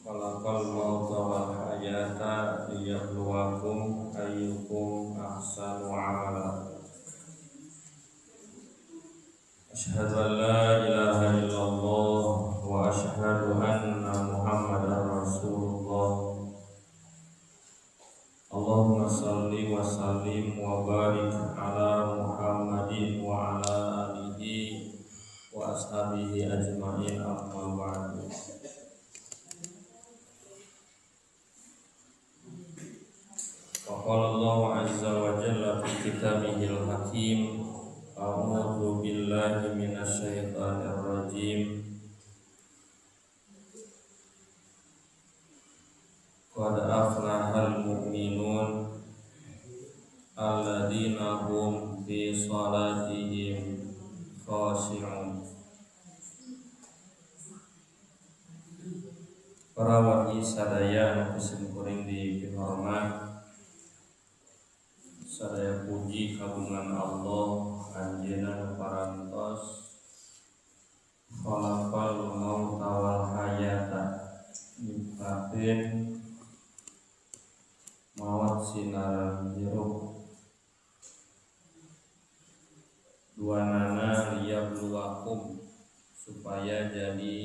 Khalaqal mauta wal hayata liyabluwakum ayyukum ahsanu amala. Asyhadu an la ilaha illallah wa asyhadu anna Muhammadar Rasulullah. Allahumma salli wa sallim wa barik ala Muhammadin wa ala alihi wa ashabihi ajma'in, amma ba'du. Qala Allahu azza wa jalla fi kitabihil hakim, a'udzu billahi minasy syaithanir rajim. Qad aflahal mu'minun alladzina hum fi shalatihim khashi'un. Para wali sadaya anu kuring di pihormat, sadaya puji kagungan Allah anjeunna parantos khalaqal mauta wal hayata, nyiptakeun maot sinaran hirup duanana liyabluwakum, supaya jadi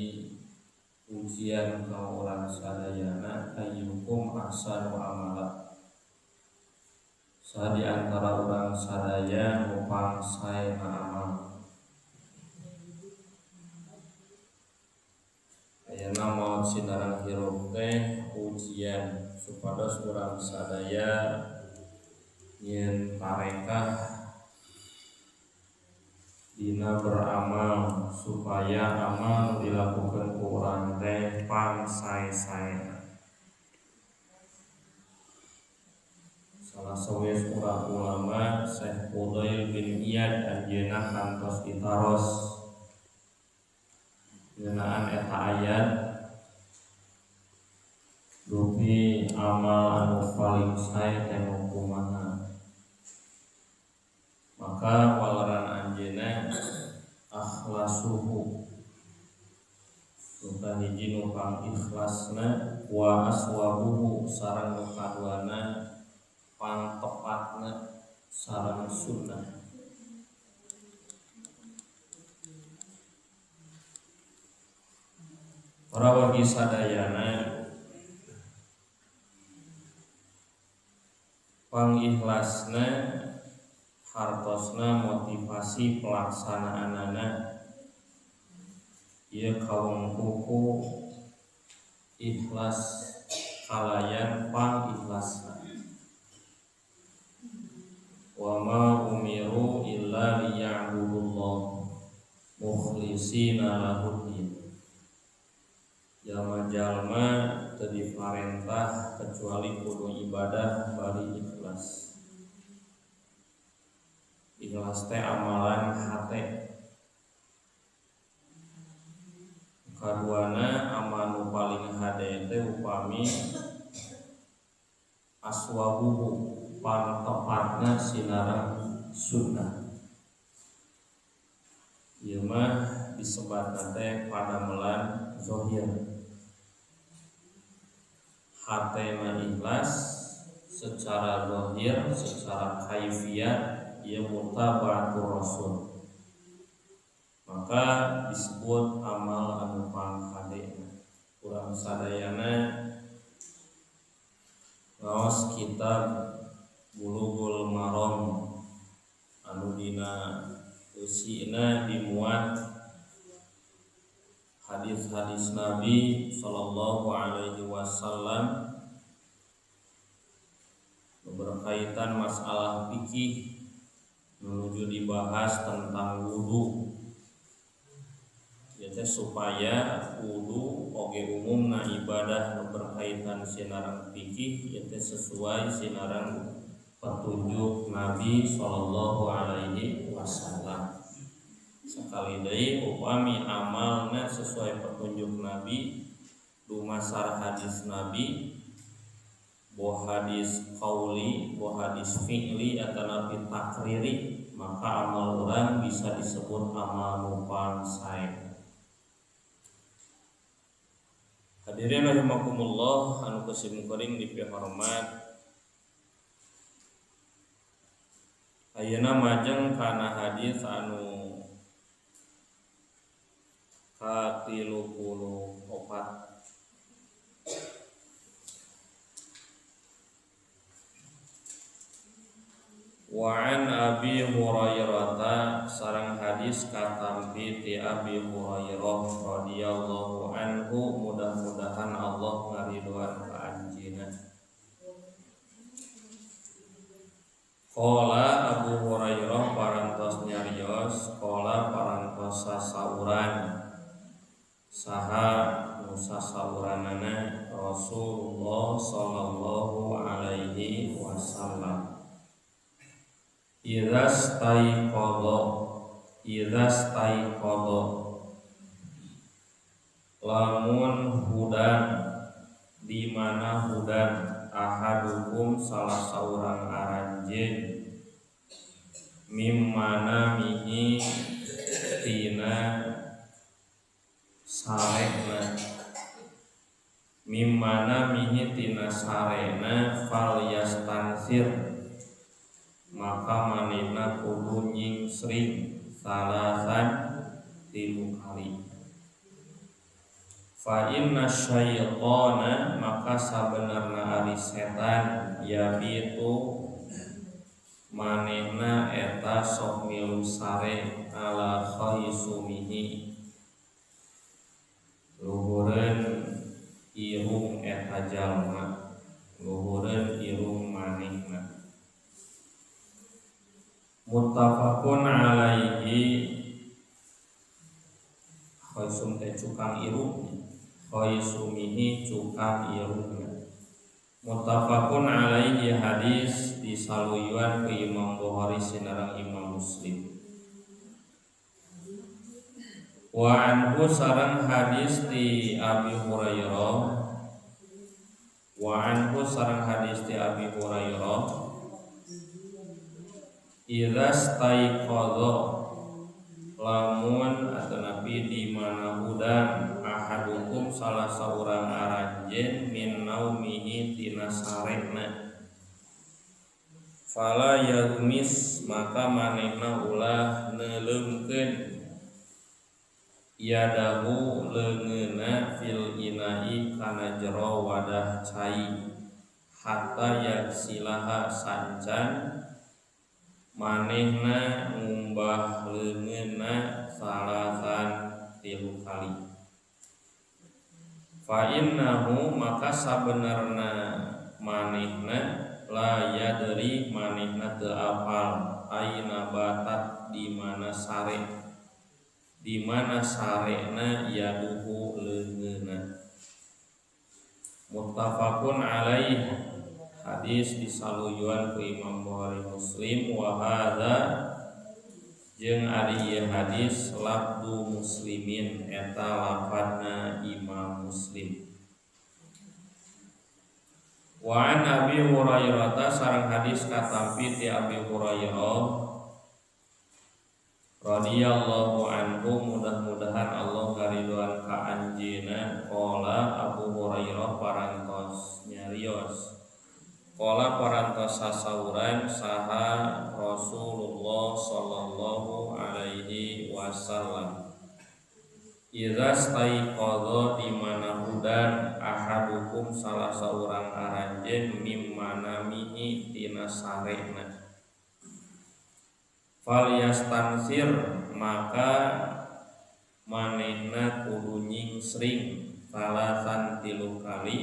ujian ka urang sadayana ayyukum ahsanu amala, sa di antara urang sadaya nu pangsaena amal. Ayeuna maot sinaran hirup teh ujian supados urang sadaya yen tarekah dina beramal, supaya amal dilakukan ku urang teh pangsae-saena. Salah sawes urang ulama Syekh Fudail bin Iyad anjeunna kantos ditaros ngeunaan eta ayat dupi amal anu paling sae teh kumaha. Maka walaran anjeunna akhlasuhu, suka hiji nu pang ikhlasna, wa aswabuhu sareng nu kaduana pang tepatna sareng sunnah. Para wargi sadayana, pangikhlasna hartosna motivasi pelaksanaanana ieu kawengkuku ikhlas kalayan pangikhlasna. Wa ma umiru illa liya'budullah mukhlishina lahuddin. Jalma-jalma teu diparentah kecuali kudu ibadah bari ikhlas. Ikhlas teh amalan hate. Kaduana amal nu paling hade teh upami aswabuhu, tepatna sinarang sunnah. Ieu mah disebatna teh padamelan zahir. Hatena ikhlas secara zahir, secara kaifiyat ia mutaba'atur rasul, maka disebut amal anu pangkade. Urang sadayana ngaos kitab Bulughul Maram anu dina eusina dimuat hadis-hadis Nabi sallallahu alaihi wasallam berkaitan masalah fikih menuju dibahas tentang wudu. Yaitu supaya wudu oge umumna ibadah berkaitan sinarang fikih yaitu sesuai sinarang petunjuk Nabi sallallahu alaihi wasallam. Sekali deui upami amalna sesuai petunjuk Nabi dumasar hadis Nabi, boh hadis qauli, boh hadis fi'li atau nabi takriri, maka amal orang bisa disebut amal mupang sae. Hadirin rahimakumullah anu kusim kuring dipihormat. Ayeuna majeng kana hadis anu ka-34. Wa an Abi Hurairah sareng hadis katampi ti Abi Hurairah radhiyallahu anhu, mudah-mudahan Allah ngaridhoan ka anjeunna. Qala Abu Hurairah parantos nyarios, qala parantos sasauran saha nu sasauranana Rasulullah sallallahu alaihi wasallam. Idza staiqadha lamun hudan, di mana hudan ahadukum salah saurang aranjeun mimmana mihi tina sarena, mimmana mihi tina sarena fal yastansir maka manehna kudu nyingsring salasan 3 kali. Fa inna syaitana maka sabenerna ari setan yabitu manehna eta sok milu sare ala khaisumihi luhureun irung eta jalma, luhureun irung manehna. Muttafaqun alaihi, khaisum teh cukang irung, khaisumihi cukang irungna. Muttafaqun alaihi hadis disaluyuan ku Imam Bukhari sinareng Imam Muslim. Wa anhu sareng hadis di Abi Hurairah, wa anhu sareng hadis di Abi Hurairah, idza staiqadha lamun atanapi di mana hudan ahadukum salah saurang aranjeun min naumihi tina sarena fala yaghmis maka manehna ulah neuleukeun yadahu leungeunna fil inai kana jero wadah cai hatta yaksilaha sancan manehna ngumbah leungeunna salasan 3 kali. Fa innahu maka sabenerna manehna la yadri manehna teu apal aina batat di mana sarena yaduhu leungeunna. Muttafaqun alaih, hadis disaluyuan ku Imam Bukhari Muslim. Wa hadza jeung ari ieu hadis lafdu muslimin eta lafadna Imam Muslim. Wa an Abi Hurairah sareng hadis katampi ti Abi Hurairah radhiyallahu anhu, mudah-mudahan Allah ngaridhoan ka anjeunna. Qala Abu Hurairah parantos nyarios, qala parantos sasauran saha Rasulullah sallallahu alaihi wasallam. Idza staiqadha di mana hudan ahadukum salah saurang aranjeun mimmana mihi tina sarena fal yastansir maka manehna kudu nyingsring salasan 3 kali.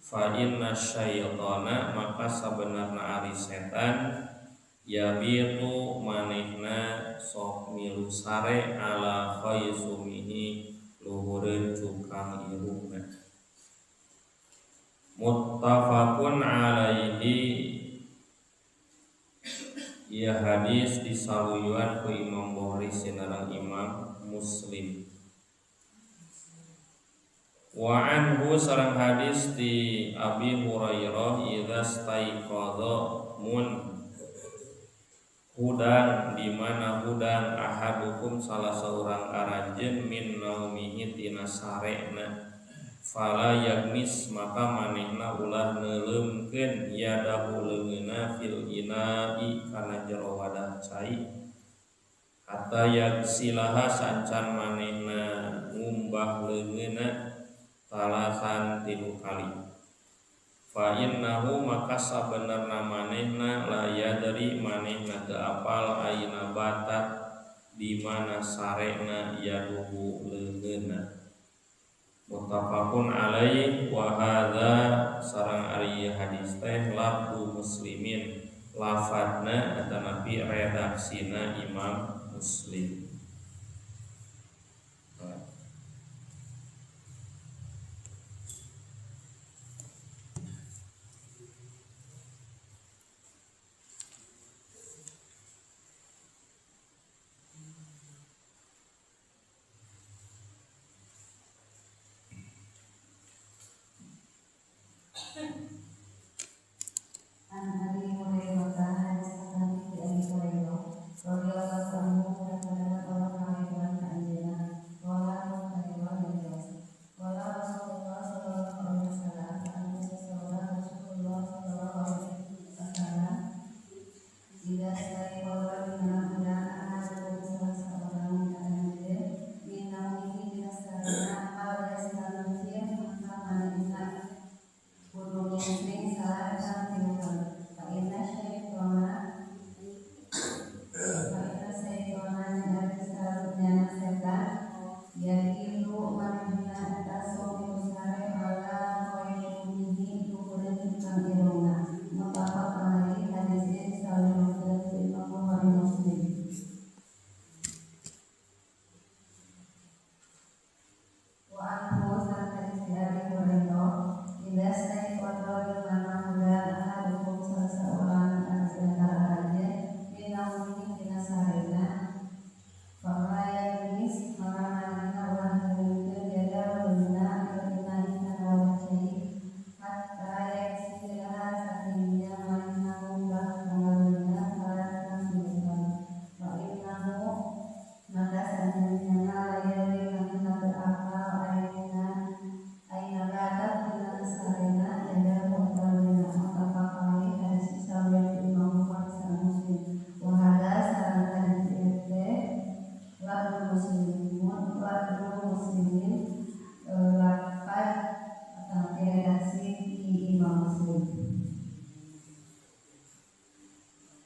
Fa inna syaitana maka sabenerna ari setan yabitu manehna sok milu sare ala khaisumihi luhureun cukang irungna. Muttafaqun alaihi, ieu hadis disaluyuan ku Imam Bukhari sinareng Imam Muslim. Wa anhu sareng hadis di Abi Hurairah idza staiqadha mun hudan di mana hudan ahadukum salah seorang aranjeun min naumihi tina sarena fala yagmis maka manehna ulah neuleumkeun yadahu leungeunna fil ina'i kana jero wadah cai hatta yagsilaha sancan manehna ngumbah leungeunna salasan 3 kali fa innahu maka sabenerna manehna la yadri manehna teu apal aina batat di mana sarena yaduhu leungeunna muttafaqun alaih wa hadza sareng ari hadis teh lafzu muslimin lafadzna eta nabi redaksina Imam Muslim.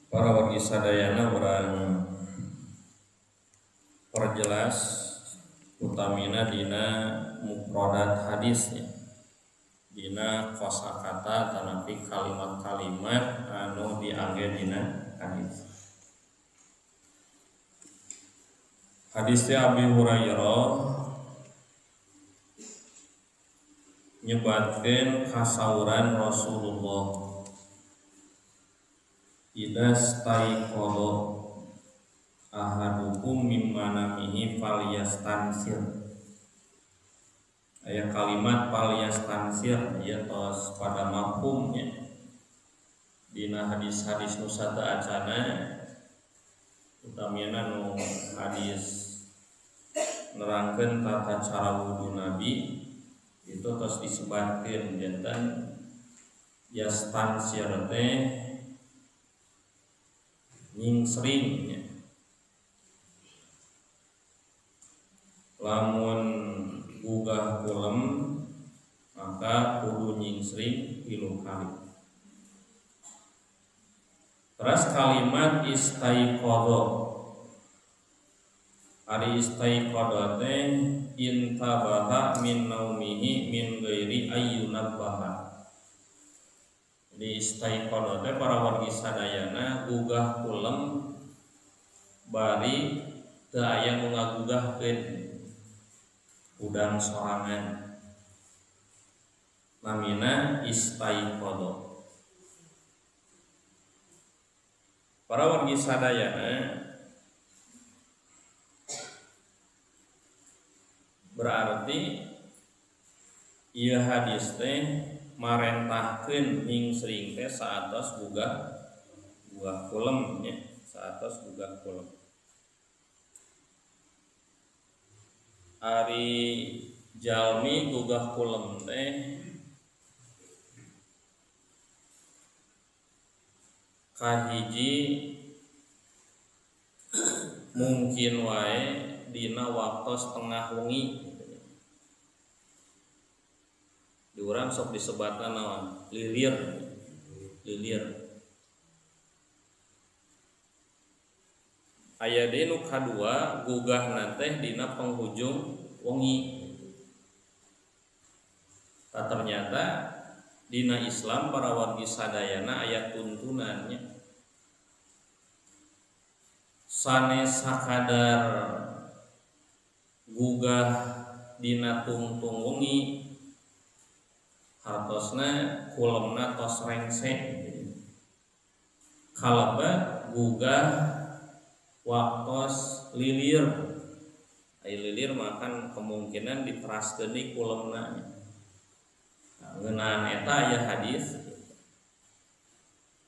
Para wargi sadayana urang perjelas utamina dina mufradat hadisnya dina kosakata tanapi kalimat-kalimat anu diangge dina hadis. Hadis Abi Hurairah nyebatkeun kasauran Rasulullah idas taiqadha ahadukum mimma namihi falyastansir. Aya kalimat falyastansir ya tos pada mafhumnya dina hadis-hadis nu sata acana utamina nu hadis nerangkeun tata cara wudu Nabi itu tos disebatkeun janten yastansir teh nyingsringnya lamun gugah kulem maka kudu nyingsring 3 kali. Terus kalimat istaiqadha ari istaiqadha teh intabaha min naumihi min ghairi ayyunabbaha. Di istaiqadha teh para wargi sadayana gugah kulem bari teu aya nu ngagugahkeun udang sorangan namina istaiqadha. Para wargi sadayana berarti ieu hadis teh marentahkeun nyingsring teh saatos gugah kulem nya, saatos gugah kulem. Ari jalmi gugah kulem teh kahiji mungkin wae dina waktos tengah wengi. Di urang sok disebatna naon? Lilir. Aya deui nu kadua gugahna teh dina penghujung wengi. Ternyata dina Islam para wargi sadayana aya tuntunannya. Sanes sakadar gugah dina tungtung wengi hartosna kulemna tos rengse. Kaleba gugah waktos lilir. Ai lilir makan kemungkinan diteraskeun di kulemna. Ngeunaan eta aya hadis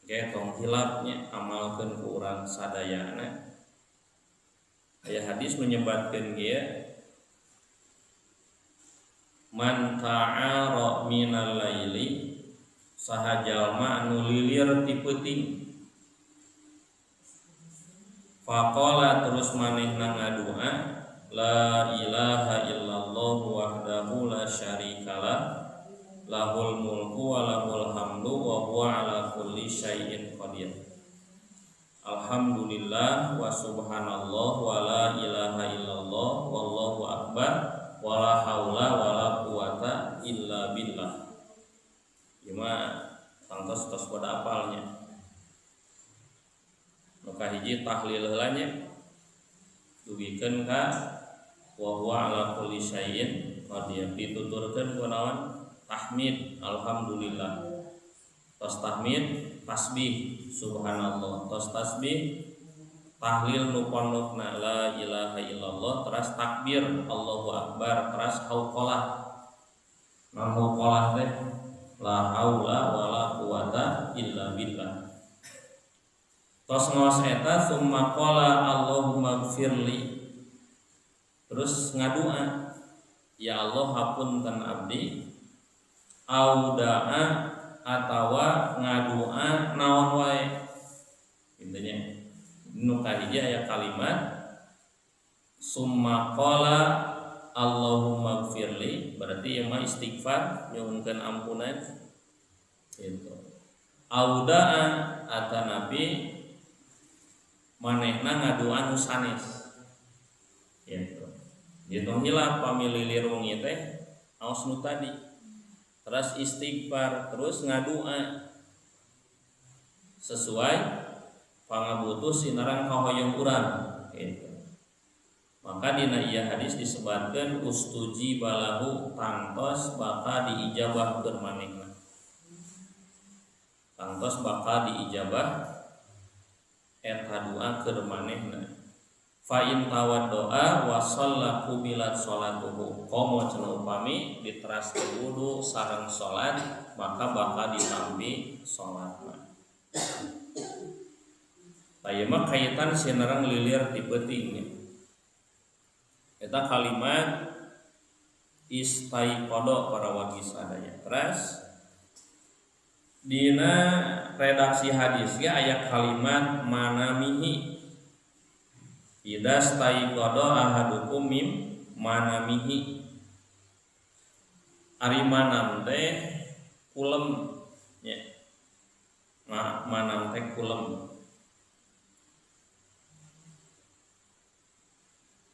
ge tong hilapnya amalkeun ku urang sadayana. Aya hadis menyebatkeun ge man ta'ara minal laili saha jalma anu lilir ti peuting faqala terus manehna ngadua la ilaha illallah wahdahu la syarikalah lahul mulku wa lahul hamdu wa huwa ala kulli syai'in qadir. Alhamdulillah wa subhanallah wa la ilaha illallah wallahu akbar wa la haula wa la quwata illa billah. Cuma tangtos tos pada apalnya. Nu kahiji tahlil heula nya dugikeun ka wa huwa ala kulli syai'in qadir dituturkeun ku naon? Tahmid, alhamdulillah. Tos tahmid, tasbih, subhanallah. Tos tasbih, tahlil nu pondokna la ilaha illallah. Teras takbir, Allahu akbar. Teras hauqalah. Nah hauqalah teh la haula wala quwata illa billah. Tos ngaos eta summa qala Allahumma gfirli. Terus ngadua, ya Allah hapunten abdi. Auda'a atawa ngadua naon wae. Intinya nu kahiji aya kalimat summa qala Allahumma gfirli berarti ieu mah istighfar nyuhunkeun ampunan gitu. Auda'a atanapi manehna ngadua nu sanes gitu. Gitu hilap pamililir wengi teh aos nu tadi. Terus istighfar, terus ngadua sesuai pangabutuh sinarang kahoyong urang gitu. Maka dina ieu hadis disebutkeun ustuji balahu tangtos baka diijabahkeun manehna. Tangtos baka diijabah eta doa keur manehna. Fa in tawaddoa wa shalla qubilat sholatuhu. Komo cenah upami diteraskeun wudu sareng salat maka bakal ditampi salatna. Tah mah kaitan sinareng lilir ti peuting. Eta kalimat istaiqadha para wargi sadaya. Terus dina redaksi hadis ge aya kalimat manamihi. Ida staiqadha ahadukum mim manamihi. Ari manam teh kulem nya. Manam teh kulem.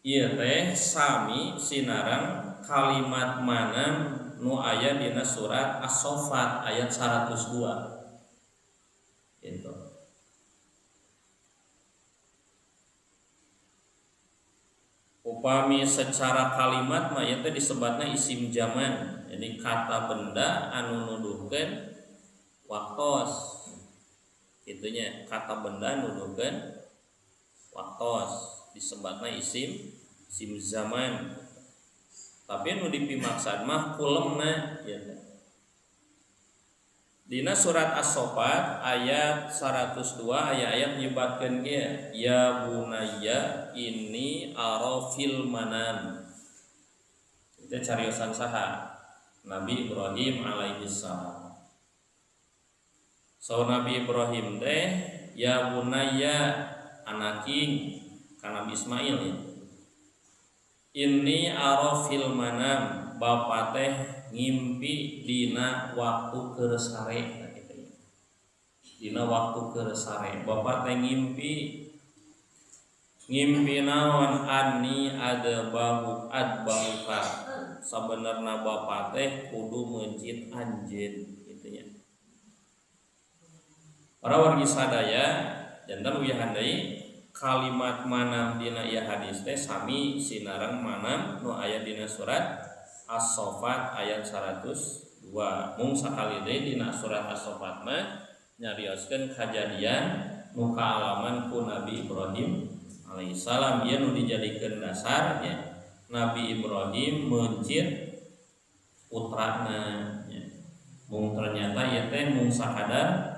Ieu teh sami sinarang kalimat manam nu aya dina surat As-Saffat ayat 102. Gitu. Upami secara kalimat mah ieu teh disebutna isim zaman. Jadi kata benda anu nuduhkeun waktos. Itunya kata benda nuduhkeun waktos disebutna isim zaman. Tapi nu dipimaksad mah kulemna ya. Dina surat As-Saffat ayat 102 ayat nyebatkeun ge ya bunayya inni ara fil manam. Itu cariosan saha Nabi Ibrahim alaihi salam. So Nabi Ibrahim teh ya bunayya anaking ka Nabi Ismail ya. Inni arafil manam bapa teh ngimpi dina waktu keur sare kitu ya. Dina waktu keur sare bapa teh ngimpi naon anni adbahu adbahuka sabenerna bapa teh kudu meujit anjeun kitu ya. Para wargi sadaya janten uyah deui kalimat manam dina ieu hadis teh sami sinareng manam nu aya dina surat As-Saffat ayat 102. Mung sakali deui dina surat As-Saffat mah nyarioskeun kajadian nu kaalaman ku Nabi Ibrahim alaihissalam ieu nu dijadikeun dasar nya Nabi Ibrahim meujit putrana nya. Mung ternyata ieu teh mung sakadar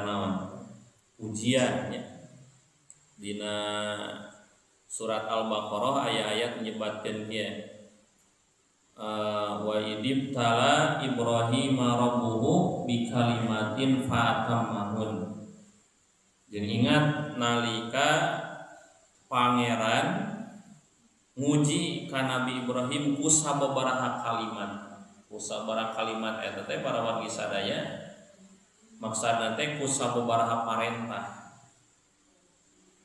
naon ujian ya. Dina surat Al-Baqarah ayat-ayat menyebutkan dia wa idib tala Ibrahim rabbuhu bi kalimatin fa'atammahun. Jeung ingat nalika pangeran nguji ka Nabi Ibrahim ku sababaraha kalimat. Ku sababaraha kalimat eta teh para wargi sadaya maksudna teh ku sababaraha parentah.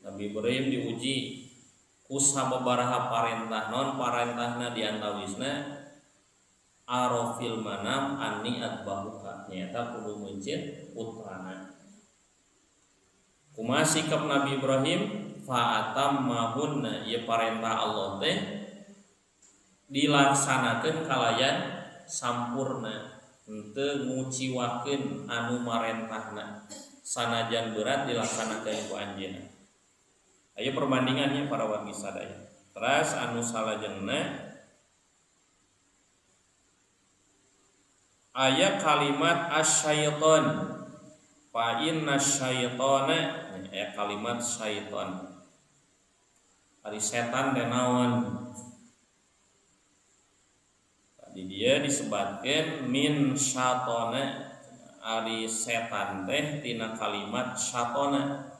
Nabi Ibrahim diuji ku sababaraha parentah. Non parentahna diantawisna arafil manam anni adbahuka nyata kudu meujit putrana. Kumaha sikap Nabi Ibrahim fa'atammahunna ieu parentah Allah teh dilaksanakeun kalayan sampurna. Henteu nguciwakeun anu marentahna sanajan berat dilaksanakeun ku anjeunna. Aya perbandingannya para wargi sadaya. Teras anu salajengna aya kalimat asyaiton fa inna syaitona aya kalimat syaiton. Ari setan teh naon? Di dia disebutkan min syatona ari setan teh tina kalimat syatona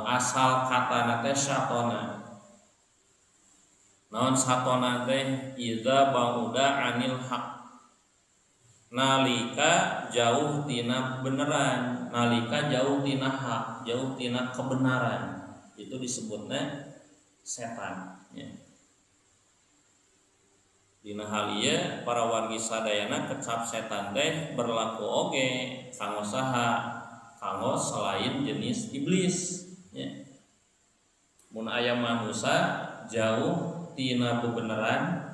asal katana teh syatona. Naon syatona teh idza bauda anil haq nalika jauh tina beneran, nalika jauh tina hak, jauh tina kebenaran, itu disebutna setan ya. Dina hal ieu para wargi sadayana kecap setan teh berlaku oge kanggo saha? Kanggo selain jenis iblis ya. Mun aya manusia jauh tina bebeneran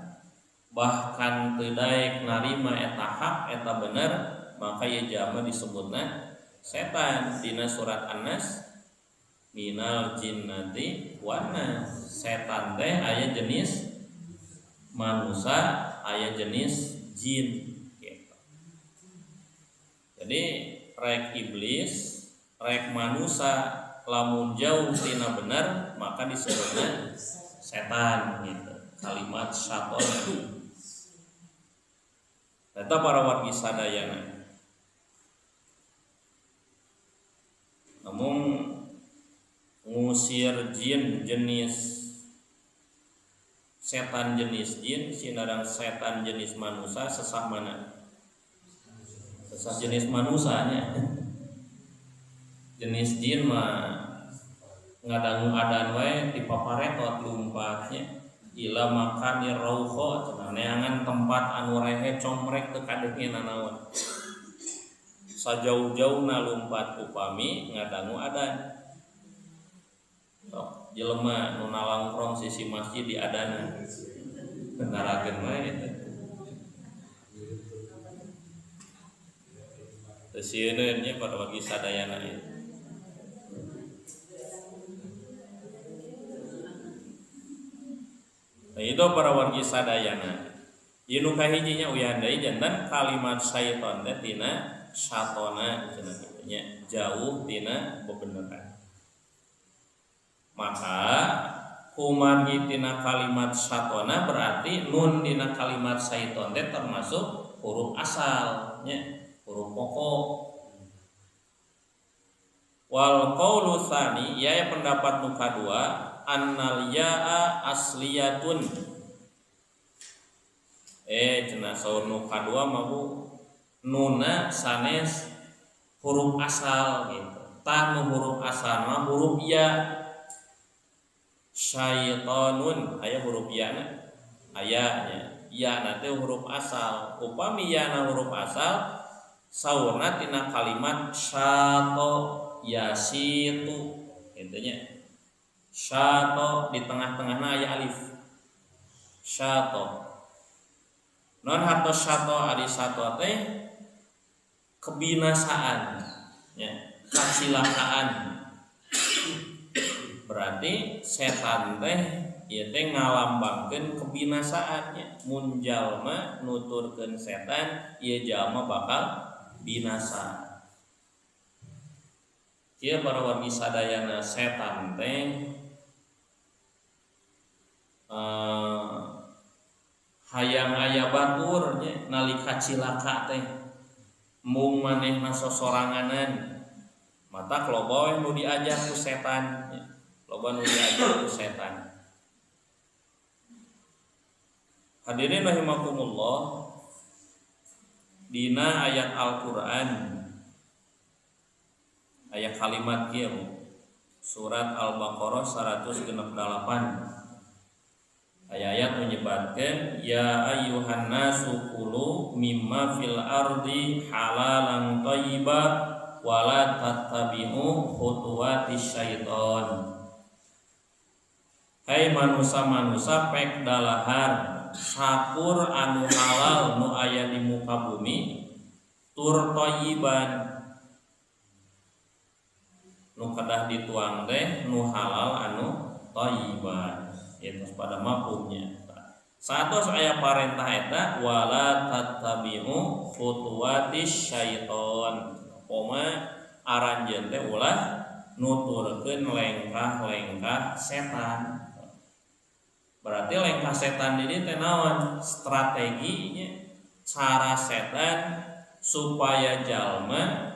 bahkan teu daek narima eta hak eta bener, maka ieu jalma disebutna setan. Dina surat An-Nas minal jinnati wan nas. Setan teh aya jenis manusia aya jenis jin gitu. Jadi rek iblis rek manusia lamun jauh tina bener maka disebutna setan gitu. Kalimat syaiton eta para wargi sadayana. Namun ngusir jin jenis setan jenis jin sinarang setan jenis manusia sesah mana? Sesah jenis manusianya. Jenis jin mah ngadangu adan wae di paparetot lumpatnya ila makani rauho neangan tempat anu rehe comrek teu kadengena naon. Sajauh-jauhna lumpat upami ngadangu adan. Sok jelema nu nalangkrong sisi masjid di adana kendarakeun wae eta. Teu sieun nya pada wargi sadayana ieu. Nah, itu para wargi sadayana. Ieu nu kahijinya uyah deui janten kalimat syaiton teh tina syatona cenah kitu nya jauh tina bebeneran. Maka Kumargi tina kalimat syatona berarti nun dina kalimat syaiton teh termasuk huruf asalnya, huruf pokok. Wal qaulu tsani ya pendapat nu kadua annal ya'a asliyatun. Cenah saur nu kadua mah nuna sanes huruf asal gitu. Tah nu huruf asal mah huruf ya. Syaitonun aya huruf ya na ayanya ya na teh huruf asal. Upami ya na huruf asal saurna tina kalimat syato yasitu intinya syato di tengah-tengahna aya alif syato. Non hartos syato ari syato teh kebinasaan ya, kacilakaan. Berarti setan teh ieu teh ngalambangkeun kebinasaannya. Mun jalma nuturkeun setan, ieu jalma bakal binasa. Ieu para wargi sadayana setan teh hayang aya batur nya nalika cilaka teh. Mung manehna sosoranganan, mata loba we nu diajar ku setan. Loba nu diajar ku setan. Hadirin rahimakumullah, dina ayat Al-Qur'an ayat kalimat kieu surat Al-Baqarah 168 ayat menyebutkan ya ayyuhan nasu kulu mimma fil ardi halalan thayyiba wala tattabi'u khutuwatis syaiton. Hai manusia-manusia pek dalahar sakur anu halal nu aya di muka bumi tur thayyiban nu kedah dituang teh nu halal anu thayyiban itu pada mafhumnya. Satos aya parentah eta wala tattabi'u khutuwatis syaiton. Koma aranjeun teh ulah nuturkeun lengkah-lengkah setan. Berarti lengkah setan ini teh naon? Strateginya cara setan supaya jalma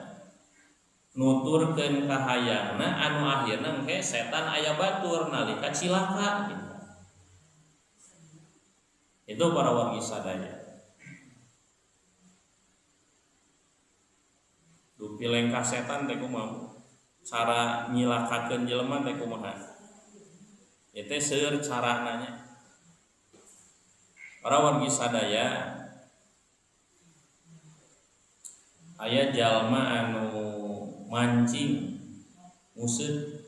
nuturkeun kahayangna anu akhirna engke setan aya batur nalika cilaka gitu. Itu para wargi sadaya. Dupi lengkah setan teh kumaha? Cara nyilakakeun jelema teh kumaha? Itu seueur carananya. Para wargi sadaya aya jalma anu mancing museuh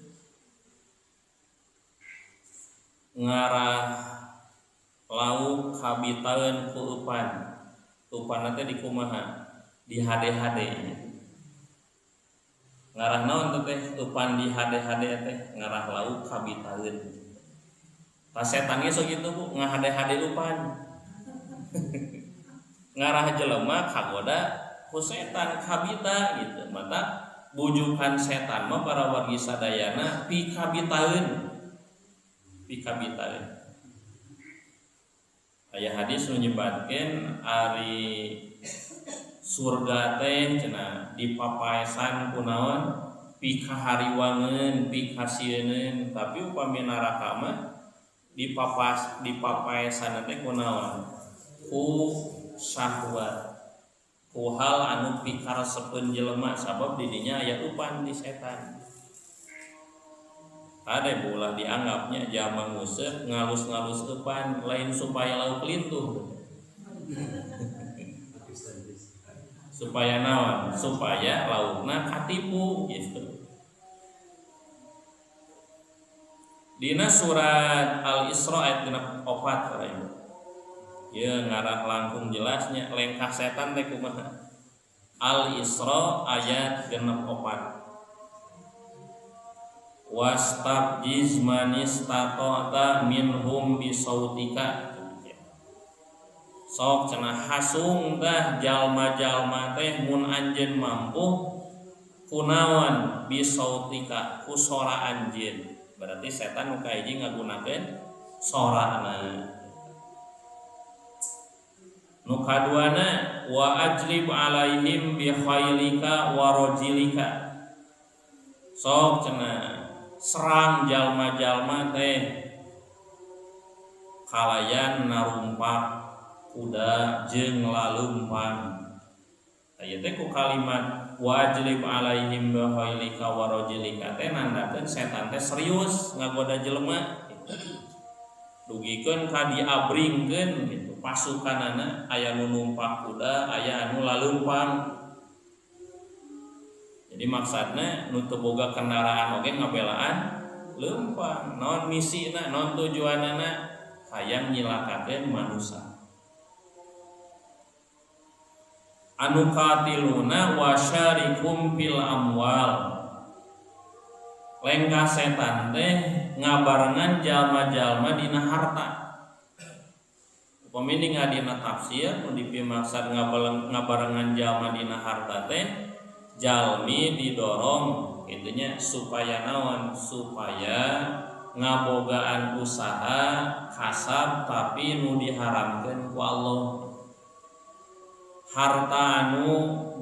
ngarah lauk habitaeun ku eupan. Eupanna teh dikumaha? Di hade-hade. Ngarah naon teh eupan di hade-hade teh ngarah lauk habitaeun. Tas setan ge sok kitu Bu, ngahade-hade eupan. Ngarah jelema kagoda ku setan kabita gitu. Mata bujukan setan mah para wargi sadayana pikabitaeun. Pikabitaeun. Aya hadis nu nyebatkeun ari surga teh cenah dipapaesan ku naon? Pikahariwangeun, pikasieun, tapi upami neraka mah dipapaesan teh ku naon? Ku syahwat. Ku hal anu pikaresepeun jelema sabab didinya aya upan di setan. Ada bola dianggapnya jama museuh ngalus-ngalus upan lain supaya lauk lintuh. Supaya naon? Supaya laukna katipu gitu. Dina surat Al-Isra ayat 4 karaya. Ya ngarah langkung jelasnya lengkah setan teh kumaha. Al-Isra ayat 4. Wastaqjiz man istata'ta minhum bisautika. Sok cenah hasung tah jalma-jalma teh mun anjeun mampu kunaon bisautika ku sora anjeun. berarti setan nu kahiji ngagunakeun sorana. Nu kaduana wa ajlib alaihim bi khailika wa rajilika. Sok cenah serang jalma-jalma teh kalayan narumpak kuda jeung lalumpang. Aya teh ku kalimat wajlib alaihim bi khailika wa rajilika teh nandakeun setan teh serius ngagoda jelema. Dugikeun ka diabringkeun gitu pasukanana, aya nu numpak kuda, aya anu lalumpang. Jadi maksudna nu teu boga kendaraan oge ngabelaan leumpang. Naon misina, naon tujuanana? Hayang nyilakakeun manusia. Anu katiluna wasyarikum fil amwal. Lengkah setan teh ngabarengan jalma-jalma dina harta. Upami ngadina tafsir nu dipimaksud ngabarengan jalma dina harta teh jalmi didorong itunya supaya naon, supaya ngabogaan usaha kasab tapi nu diharamkeun ku Allah. Harta anu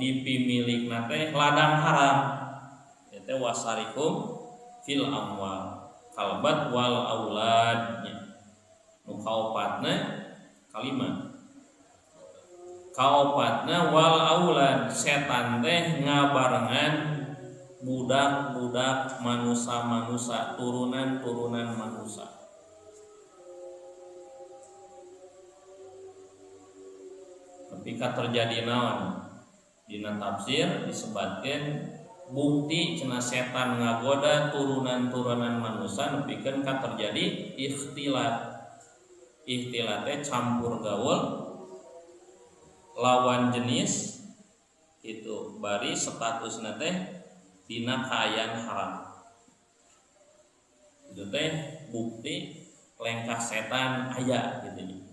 dipimilikna teh ladang haram. Eta wasarikum fil amwal kalbat wal auladnya. Nu kaopatna kalimat kaopatna wal aulad, setan teh ngabarengan budak-budak manusia-manusia, turunan-turunan manusia. Ketika terjadi naon dina tafsir disebutkeun bukti cenah setan ngagoda turunan-turunan manusia nepikeun ka terjadi ikhtilat. Ikhtilat teh campur gaul lawan jenis itu bari statusna teh dina kaayaan haram. Itu teh bukti lengkah setan aya gitu.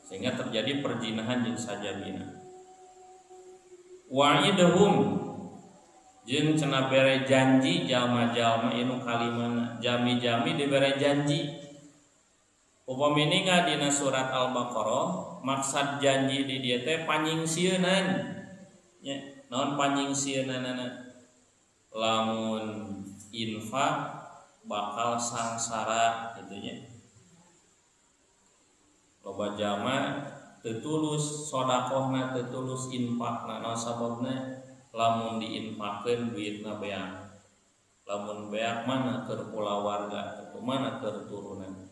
Sehingga terjadi perjinahan jeung sajabina. Wa'idhum jeung cenah bere janji jalma-jalma inu kalimana jami-jami dibere janji. Upamini dina surat Al-Baqarah maksud janji di dieu teh panyingsieunan. Nya, naon panyingsieunan? Lamun infak bakal sangsara gitu nya. Loba jama teu tulus sedekahna, teu tulus infakna, naon sababna? Lamun diinfakkeun duitna beak. Lamun beak mana keur kulawarga, atau mana keur turunan.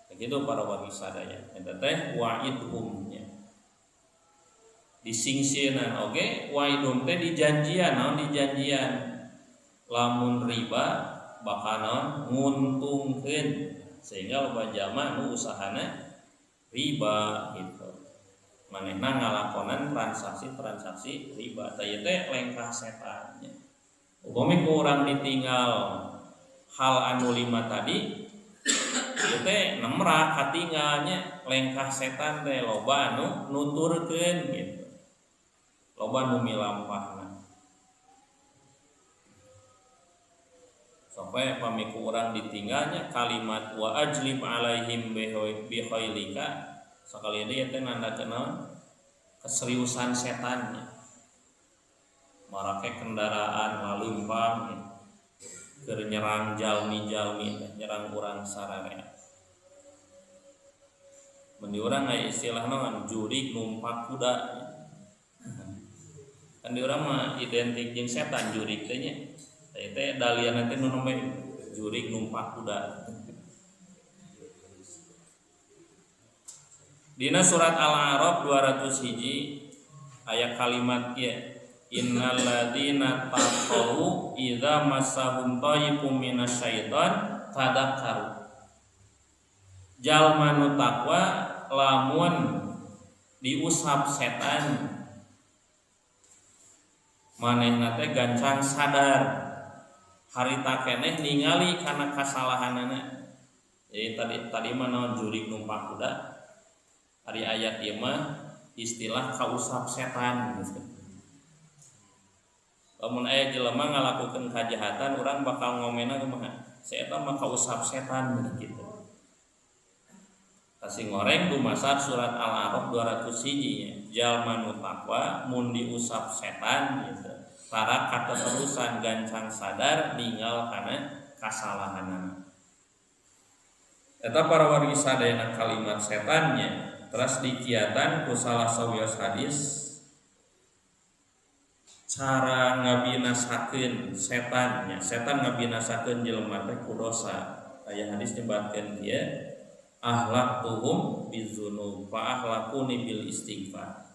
Begitu para wargi sadaya. Eta teh wa'idhumnya. Disingsieunan oge, wa'idhum teh dijanjian, naon dijanjian? Lamun riba bakal naon nguntungkeun. Sehingga loba jama nu usahana riba gitu. Manehna ngalakonan transaksi riba. Tah ieu teh lengkah setannya. Upami ku urang ditinggal hal anu 5 tadi ieu teh nemrak katinggalnya lengkah setan teh loba anu nuturkeun gitu. Loba nu milampahna. Sampai pamiku urang ditinggalnya kalimat wa ajlib alaihim bi khailika sakali ieu teh nandakeun naon? Keseriusan setannya. Marake kendaraan lalumpang keur nyerang jalmi-jalmi teh nyerang urang sararea. Mun di urang aya istilah naon jurig numpak kuda. Kan di urang mah identik jeung setan jurig teh nya. Teh dalian nanti nu namanya jurig numpak kuda. Dina surat Al-A'raf 201 ayat kalimat ya innal ladzina taqaw idza massahum tayyibun minasyaiton tadakkaru. Jalma nu takwa lamun diusap setan manehna teh gancang sadar. Harita keneh ningali kana kasalahanana. Jadi tadi mah naon jurig numpak kuda. Hari ayat ieu mah istilah kausap setan gitu. lamun aya jelema ngalakukeun kajahatan urang bakal ngomena kumaha saya eta mah kausap setan gitu. Kasih ngoreng dumasar surat Al-A'raf 201 jalma nu takwa mun diusap setan gitu. Para kateterusan gancang sadar ninggal kana kasalahanna. Eta para wargi sadayana kalimat setannya terus dikiatan ku salah sawios hadis cara ngabinasakeun setannya. Setan ngabinasakeun jelema teh ku dosa. Aya hadis nyebatkeun ieu ahlaktuhum bizunub fa ahlakuni bil istighfar.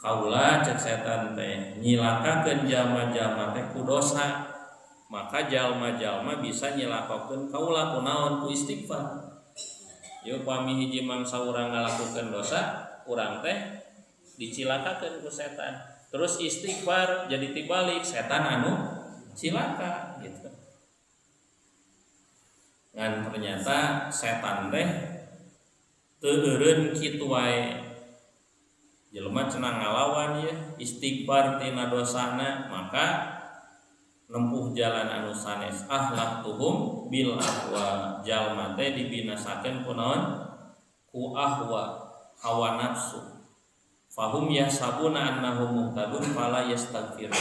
Kaula cek setan teh nyilakakeun jalma-jalma teh ku dosa, maka jalma-jalma bisa nyilakakeun kaula kunaon ku istighfar. Yo pami hiji mangsa urang ngalakukeun dosa, urang teh dicilakakeun ku setan. Terus istighfar jadi tibalik setan anu cilaka gitu. Ngan ternyata setan teh teu eureun kitu wae. Jelema cenah ngalawan ya istighfar tina dosana maka nempuh jalan anu sanes ahlaktuhum bil ahwa jalma teh dibinasakeun ku naon ku ahwa hawa nafsu fahum yahsabuna annahum muhtadun fala yastaghfirun.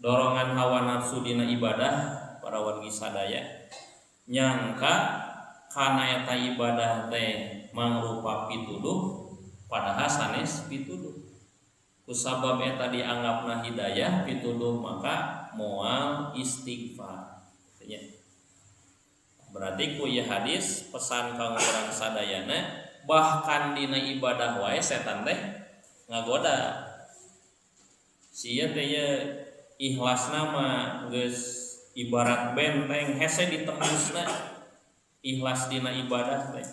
Dorongan hawa nafsu dina ibadah para wargi sadaya nyangka kana eta ibadah teh mangrupa pituduh padahal sanes pituduh. Kusabab eta dianggapna hidayah pituduh maka moal istighfar. Berarti ku ieu hadis pesan kanggo urang sadayana bahkan dina ibadah wae setan teh ngagoda. Sia teh ikhlasna mah geus ibarat benteng hese ditembusna ikhlas dina ibadah teh.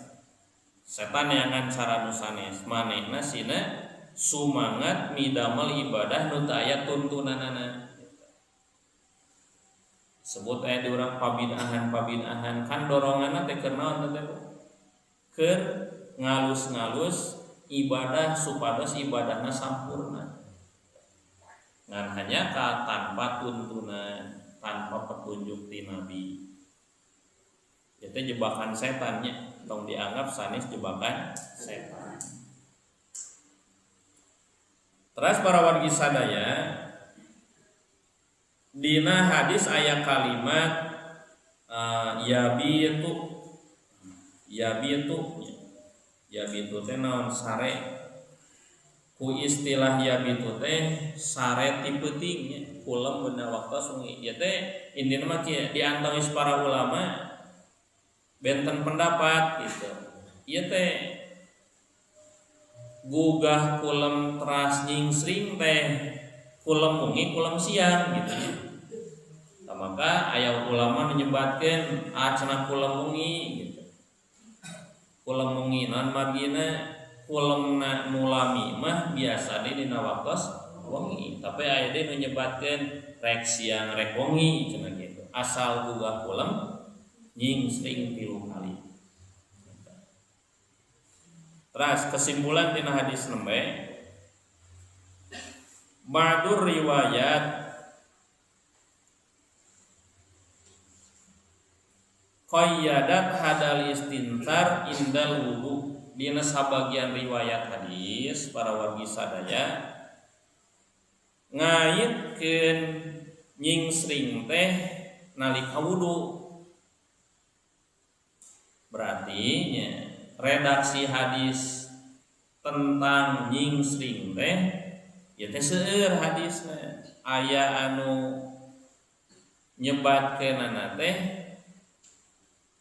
Setan yangan cara nu sanes manehna sina sumangat midamel ibadah nu teu aya tuntunanana. Sebut aya di urang pabid'ahan kan doronganna teh keur naon teh? Keur ngalus-ngalus ibadah supados ibadahna sampurna. Ngan hanya ka tanpa tuntunan tanpa petunjuk ti Nabi. Itu jebakan setannya, tong dianggap sanes jebakan setan. Terus para wargi sadaya, dina hadis aya kalimat yabitu teh naon sare. Ku istilah yabitu teh sare ti peuting kulem beuna waktos sungi. Ieu teh indina mah kieu diantawis para ulama benten pendapat gitu. Ieu teh gugah kulem teras nyingsring teh kulem wengi kulem siang gitu. Nah, maka aya ulama menyebatkeun cenah kulem wengi gitu. Kulem wengi naon margina kulemna nulami mah biasa dina waktos wengi, tapi aya deui nu nyebatkeun rek siang rek wengi cenah kitu. Asal gugah kulem nyingsring 3 kali. Terus kesimpulan tina hadis nembe ba'dur riwayat qayyadat hadal istintar indal wudu. Dina sabagian riwayat hadis para wargi sadaya ngaitkeun nyingsring teh nalika wudu. Berarti nya redaksi hadis tentang nyingsring teh ya teh seueur hadisna aya anu nyebatkeunana teh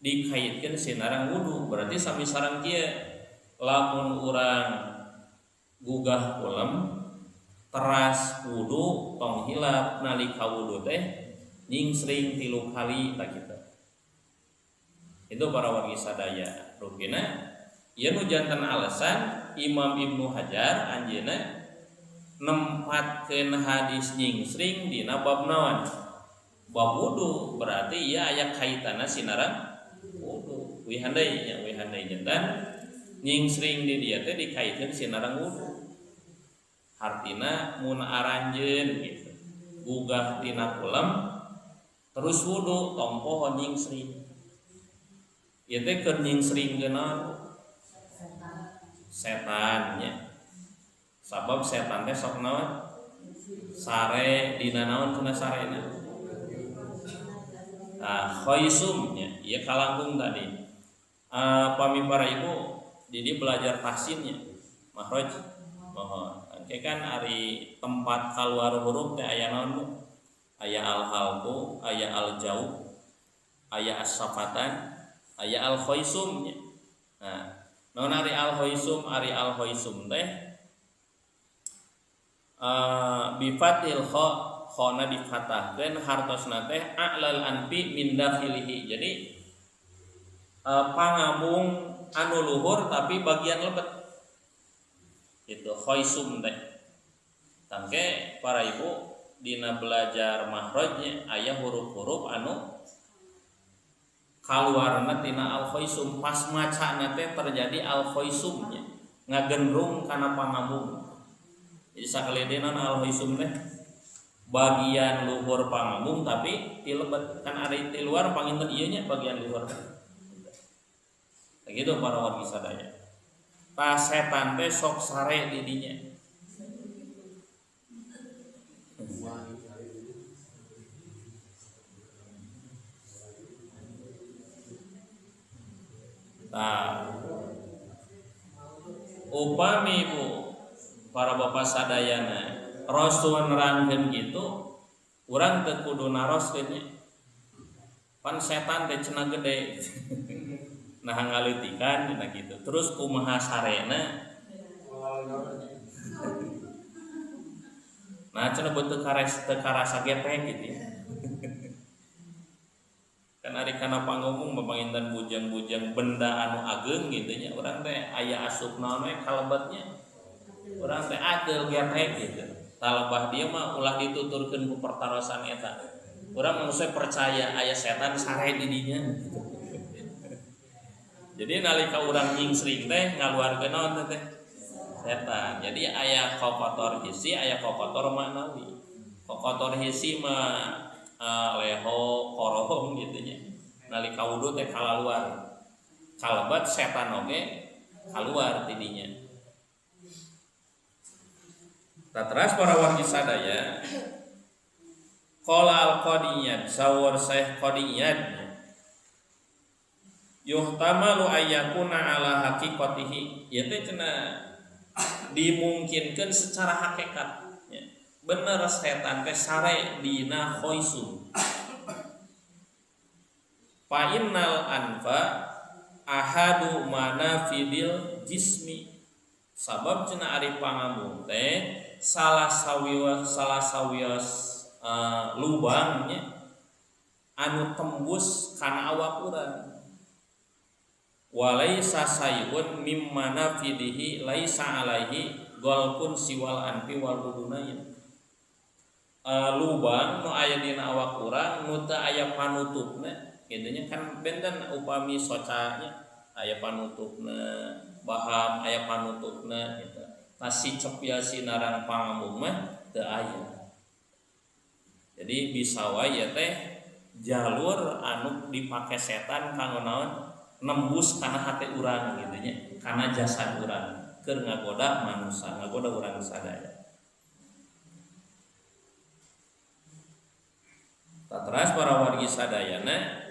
dikaitkeun sinarang wudu. Berarti sami sareng kieu lamun urang gugah kulem teras wudu tong hilap nalika wudu teh nyingsring 3 kali tak kitu. Itu para wargi sadaya rupina ieu nu janten alasan Imam Ibnu Hajar anjeunna nempatkeun hadis nyingsring dina bab naon? Bab wudu. Berarti ieu aya kaitanna sinarang wudu. Wihandai janten nyingsring di dieu teh dikaitkeun sinarang wudu. artina mun aranjeun gitu gugah tina kulem terus wudu tompo nyingsring ieu teh keur nyingsringkeun setan nya sabab setan teh sok naon sare dina naon cenah sarena khaisum nya ieu kalangkung tadi pami para ibu jadi belajar tahsinnya makhraj mohon engke kan ari tempat kaluar huruf teh aya naon aya al halqu aya al jau aya as-safatan aya al khaisum nya naon ari al khaisum teh bi fathil khona difatahkeun hartosna teh a'lal anfi min dakhilihi jadi pangambung anu luhur tapi bagian lebet itu khaisum teh tangke para ibu dina belajar makhrajnya aya huruf-huruf anu kaluarna tina al khaisum pas macana teh terjadi al khaisumnya ngagendrung kana pangambung jadi sakaledenan al khaisum teh bagian luhur pangambung tapi ti lebet kan ari ti luar panginten ieu nya bagian luhur gitu para wargi sadaya pas setan teh sok sare di dinya upami bu para bapak sadayana rasul nerangkeun gitu urang teu kudu naroskeun nya pan setan teh cenah gede nah ngalitikan nah gitu terus kumaha sarena nah cenah beuteung karasa gepeng gitu ya kan ari kana pangomong pamanginten bujang-bujang benda anu ageung gitu nya urang teh aya asupna we kalebetnya urang teh adeul gepeng gitu talebah dia mah ulah dituturkeun ku pertarosan eta urang manusia percaya aya setan sare di dinya gitu. Jadi nalika urang nyingsring teh ngaluarkeun naon teh setan. Jadi aya kokotor hisi, aya kokotor manawi. Kokotor hisi mah leho, korohong gitu nya. Nalika wudu teh kalaluar. Kalebat setan oge kaluar tidinya. Tatras para wargi sadaya. Qala al-Qadiyat, sawar Syekh Qadiyat yuhtamalu ayyakuna ala haqiqatihi ieu teh cenah dimungkinkeun secara hakikat ya. Bener setan teh sare dina khaisum fa innal anfa ahadu manafidil jismi sabab cenah ari pangambung teh salah sawios lubangnya anu tembus kana awak urang walaisa sayun mimma nafidihi laisa alaihi golpun siwal anfi wal udunain lubang nu aya dina awak urang nu teu aya panutupna kitu nya kan benten upami socanya aya panutupna baham aya panutupna gitu tasi cepya sinarang pangambung mah teu aya jadi bisa wae teh jalur anu dipake setan kanggo naon nembus kana hati urang gitu nya kana jasad urang keur ngagoda manusia ngagoda urang sadaya tatras para wargi sadayana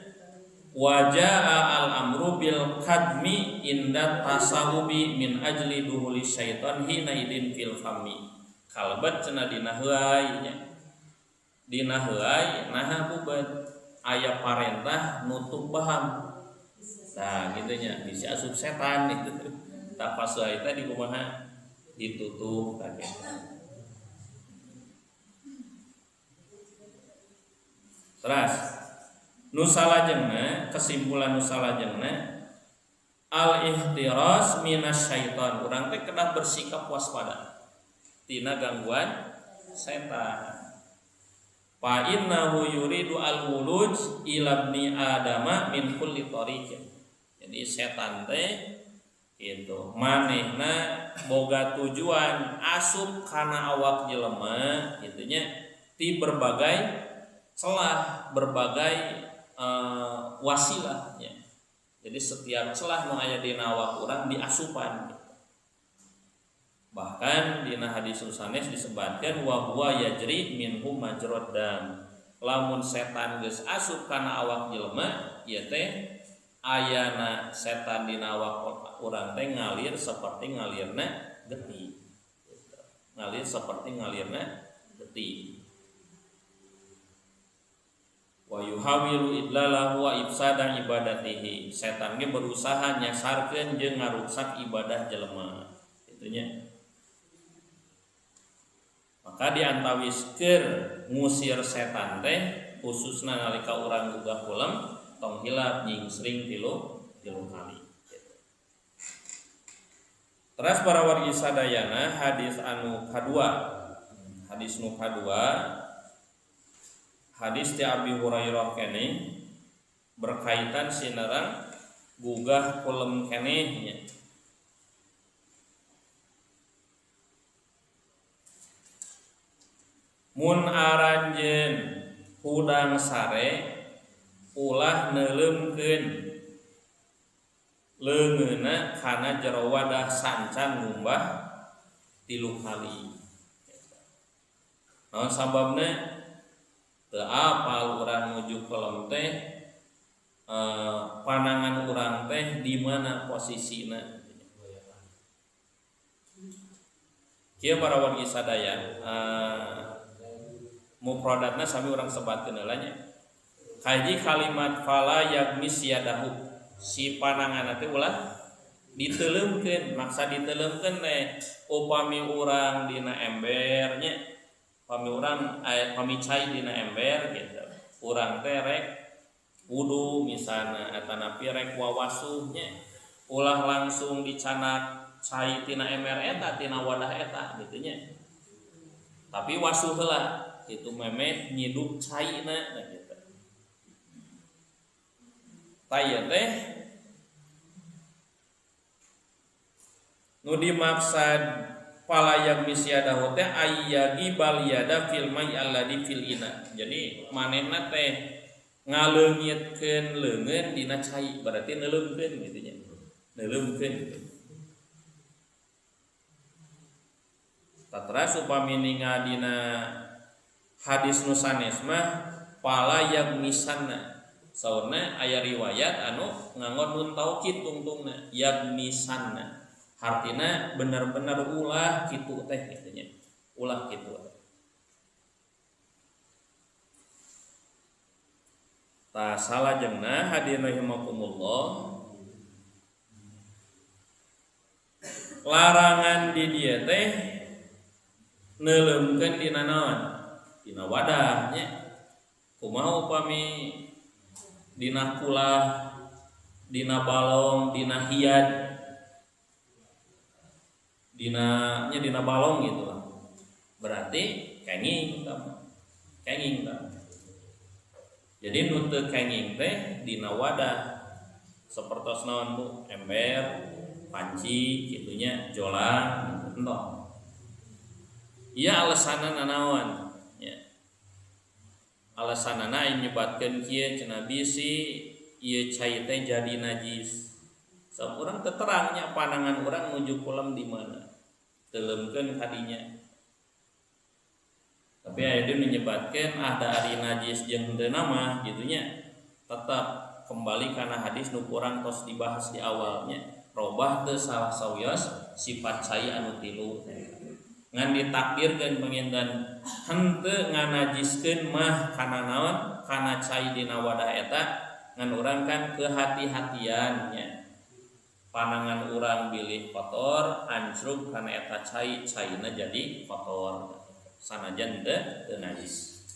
wajaa al-amru bil kadmi inda tasawubi min ajli duhuli syaitan hina idin fil fami kalbat cenah dina heuai nya dina heuai naha bubat aya parentah nutup baham nah gitu nya bisa asup setan itu tak pas wae tadi kumaha ditutup kaget terus nusalajengna kesimpulan nusalajengna al ihtiras minas syaitan urang teh kedah bersikap waspada tina gangguan setan fa innahu yuridu al wuluj ila ibni adama min kulli tariqin jadi setan teh itu manehna boga tujuan asup kana awak jelema gitunya ti berbagai celah berbagai wasilah ya. Jadi setiap celah nu aya dina awak urang diasupan gitu. Bahkan dina hadis sanes disebutkan wa huwa yajri minhum majrad dam. Lamun setan geus asup kana awak jelema ieu teh ayana setan dina awak urang teh ngalir seperti ngalirna getih. Ngalir seperti ngalirna getih. Wa yuhawilu idlalahu wa ifsada ibadatihi. Setan ge berusaha nyasarkeun jeung ngarusak ibadah jelema. Itunya. Maka diantawiskeun ngusir setan teh khususna nalika urang gugah ulem tong hilap nyingsring tilu kali. Terus para wargi sadayana hadis anu kadua. Hadis nu kadua hadis ti Abi Hurairah keneh berkaitan sinerang gugah kulem keneh nya. Mun aranjeun hudang sare ulah neuleumkeun leungeunna kana jero wadah sancan ngumbah 3 kali. Naon sababna? Teu apal urang nuju kolom teh panangan urang teh di mana posisina. Kieu para wargi sadaya mufradatna sami urang sebatkeun heula nya. Kaji kalimat fala yagmis yadahu si panangan teh ulah diteuleumkeun, maksa diteuleumkeun teh upami urang dina ember nya. Pami urang pami cai dina ember gitu. Urang teh rek wudu misalna eta napi rek wawasuh nya ulah langsung dicanak cai tina ember eta tina wadah eta gitu nya. Tapi wasuh heula itu memeh nyidup caina gitu. Taya teh nu dimaksud palayak misyadahu teh ayyagi baliyada fil may alladhi fil ina. Jadi manehna teh ngaleungitkeun leungeun dina cai, berarti neuleumkeun gitu nya. Neuleumkeun. Tatra upami ningal dina hadis nu sanes mah palayak misanna. Saurna aya riwayat anu nganggo nun taukid tungtungna yagmisanna. Artina benar-benar ulah kitu teh gitunya. Ulah kitu. Ta salajengna hadirna rahimakumullah. Larangan di dieu teh neuleumkeun dina naon? Dina wadah nya. Kumaha upami dina kulah, dina balong, dina hiad, dina balong gitu lah. Berarti kenging kan. Jadi nu teu kenging teh dina wadah sapertos naon Bu? Ember, panci kitunya, jolang, entong. Ieu alasanna naon? Ya. Alasanana nyebatkeun kieu cenah bisi ieu cai teh jadi najis. Sabab urang teu terangnya panangan urang nuju kolam di mana. Teuleumkeun kadinya. Tapi aya dieu menyebutkeun ada ari najis jeung henteu nama gitunya. Tetap kembali kana hadis nu kurang tos dibahas di awalnya. Robah teu salah sawios sifat cai anu tilu. Ngan ditakdirkeun penginten henteu nganajiskeun mah kana naon? Kana cai dina wadah eta ngan urang kan kehati-hatian nya. Panangan urang bilih kotor anjruk kana eta caina jadi kotor sanajan teu najis.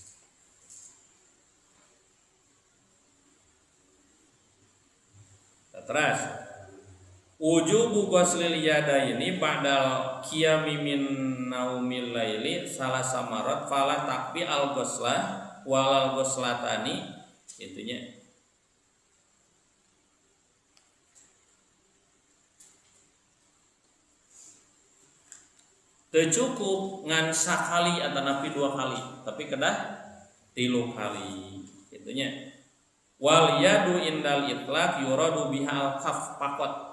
Terus wujubu ghuslil yadaini ba'dal qiyami min naumil laili salah samarat fala takfi al ghuslah walal ghuslatani itunya. teu cukup ngan sakali atau napi 2 kali, tapi kedah 3 kali. Itunya. Wal yadu indal itlaq yuradu biha al kaf pakot.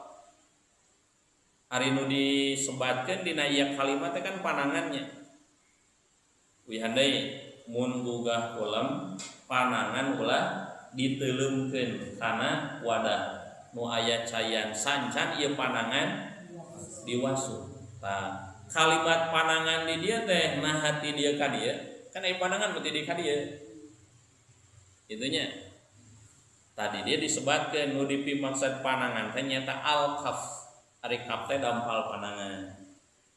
Ari nu disebatkeun dina ieu kalimat teh kan panangannya. Wihandai mun gugah kolam panangan ulah diteleumkeun kana wadah nu aya cayan sancan ieu panangan diwasuh. Tah kalimat panangan di dieu teh nah hati dia ka dieu kan aya panangan berarti di ka dieu. Itunya. Tadi dia disebatkeun nu dipimaksud panangan teh nyata al kaf. Ari kaf teh dampal panangan.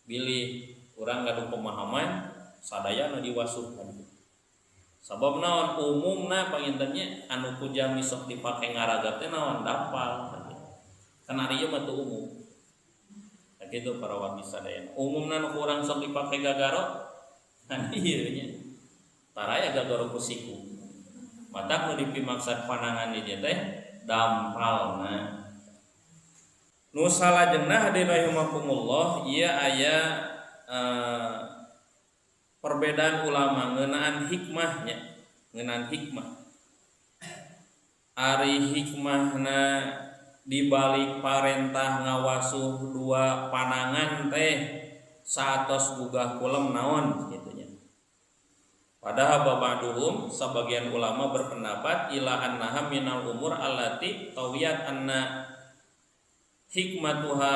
Bilih urang gaduh pemahaman sadaya nu diwasuhkan. Sabab naon umumna pangintennya anu kujami sok dipake ngaragap teh naon dampal. Kan ari ieu mah teu umum. Nah kitu para wargi sadayana. Umumna nu urang sok dipake gagaro kan ieu nya. Taraya gagaro ku siku. Mata nu dipimaksud panangan di dieu teh dampalna. Nu salajengna hadirin rahimakumullah ieu aya perbedaan ulama ngeunaan hikmahnya, ngeunaan hikmah. Ari hikmahna dibalik parentah ngawasuh 2 panangan teh satos gugah kulem naon kitunya. Padahal babaduhum sebagian ulama berpendapat ila annaha minal umur allati tawiyat anna hikmatuha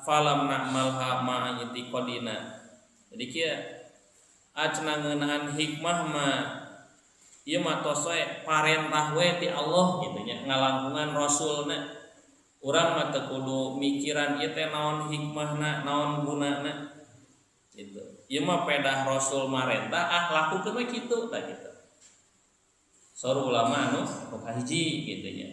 falam na'malha ma'a itiqadina. Jadi kieu acna ngeunaan hikmah mah ieu mah tos we parentah we ti Allah kitu nya ngalangkungan rasulna. Urang mah teu kudu mikiran ieu teh naon hikmahna, naon gunana. Gitu. Ieu mah pedah rasul marentah lakukeun we kitu tah kitu. Saur ulama anu kahiji kitu nya.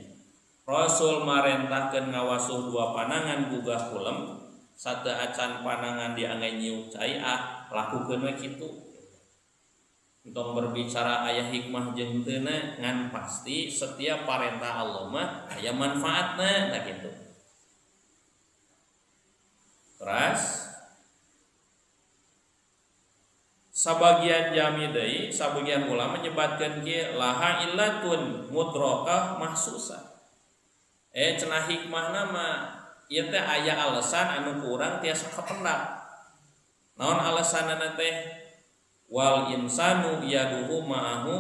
Rasul marentahkeun ngawasuh 2 panangan gugah kulem, sateu acan panangan diangge nyiuk cai lakukeun we kitu. Untuk berbicara aya hikmah jeung teu na ngan pasti setiap parentah Allah mah aya manfaatna tah kitu. Terus sabagian jami deui, sabagian ulama nyebatkeun kieu laha illatun mudrakah mahsusah. Cenah hikmahna mah ieu teh aya alasan anu kurang tiasa kapendak. Naon alasanna teh? Wal insanu yaduhu ma'ahu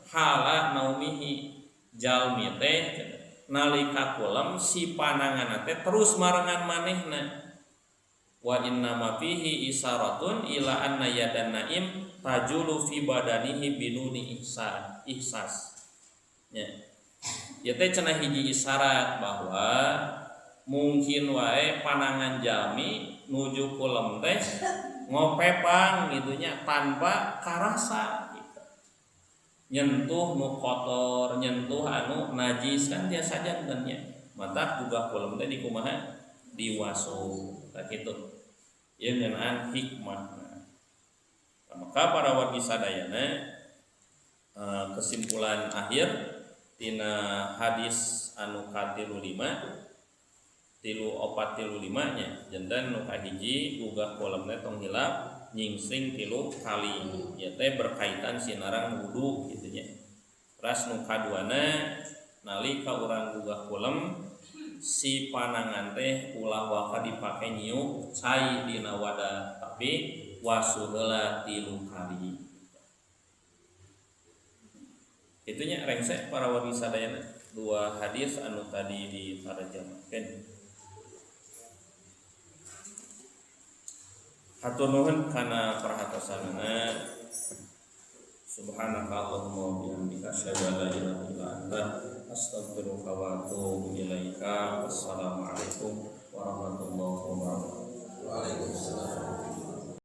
hala naumihi. Jalmi teh nalika kulem si pananganna teh terus marengan manehna. Wa inna ma fihi isaratun ila anna yadan naim tajulu fi badanihi binuni ihsas. Ya. Ya teh cenah hiji isyarat bahwa mungkin wae panangan jalmi nuju kulem teh ngopepang gitunya tanpa karasa gitu. Nyentuh nu kotor, nyentuh anu najis kan tiasa jantennya. Mata gugah kulem teh dikumaha diwasuh tah kitu. Ieu ngeunaan hikmah. Maka para wargi sadayana kesimpulan akhir tina hadis anu ka-35 nya janten nu kahiji gugah kolemna tong hilap nyingsing 3 kali ya teh berkaitan sinarang wudu kitu nya. Terus nu kaduana nalika urang gugah kolem si panangan teh ulah waka dipake nyiuk cai dina wadah tapi wasuh heula 3 kali. Itunya rengsek para wargi sadayana 2 hadis anu tadi ditarjamakeun. Hatur nuhun kana perhatosanna. Subhanaka Allahumma wa bihamdika asyhadu an la ilaha illa anta astaghfiruka wa atubu ilaika. Wassalamualaikum warahmatullahi wabarakatuh. Waalaikumsalam.